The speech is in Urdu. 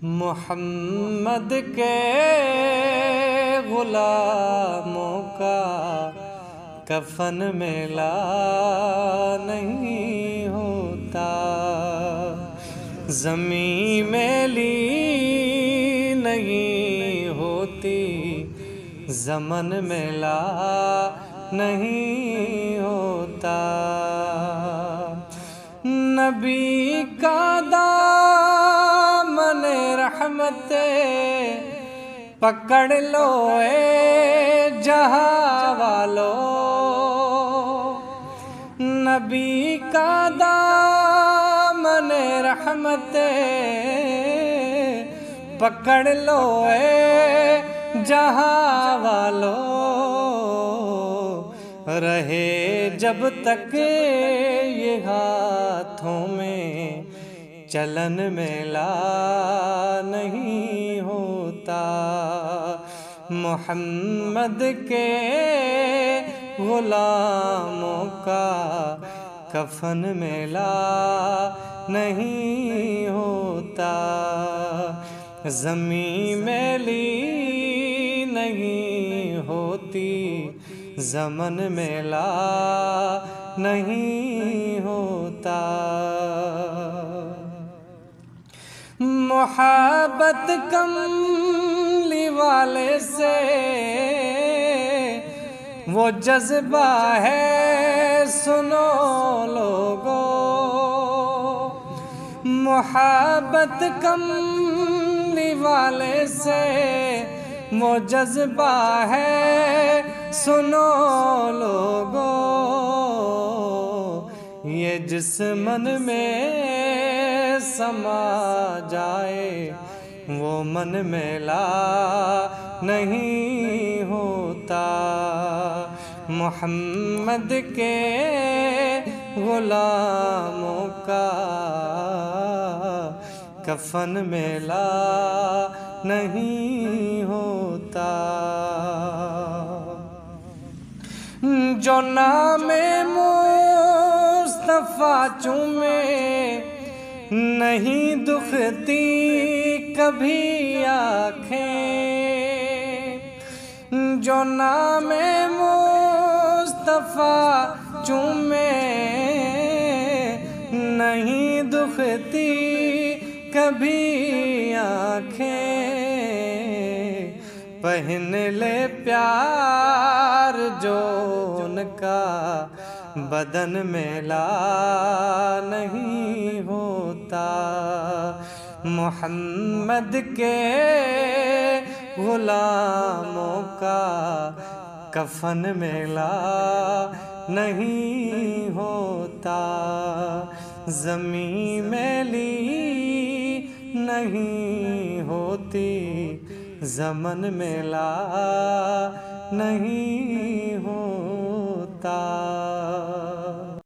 محمد کے غلاموں کا کفن میلا نہیں ہوتا، زمین میلی نہیں ہوتی، زمن میلا نہیں ہوتا۔ نبی کا دامن رحمت پکڑ لو اے جہاں والو، نبی کا دامن رحمت پکڑ لو اے جہاں والو، رہے جب تک یہ ہاتھوں میں چلن میلا نہیں ہوتا، محمد کے غلاموں کا کفن میلا نہیں ہوتا، زمین میلی نہیں ہوتی، زمن میلا نہیں ہوتا۔ محبت کملی والے سے وہ جذبہ ہے سنو لوگو، محبت کملی والے سے وہ جذبہ ہے سنو لوگو، یہ جس من میں سما جائے وہ من میلا نہیں ہوتا، محمد کے غلاموں کا کفن میلا نہیں ہوتا۔ جو نام مصطفیٰ چومے نہیں دکھتی کبھی آنکھیں، جو نام مصطفیٰ چومے نہیں دکھتی کبھی آنکھیں، پہن لے پیار جو ان کا بدن میلا نہیں ہوتا، محمد کے غلاموں کا کفن میلا نہیں ہوتا، زمین میلی نہیں ہوتی، زمن میلا نہیں ہوتا۔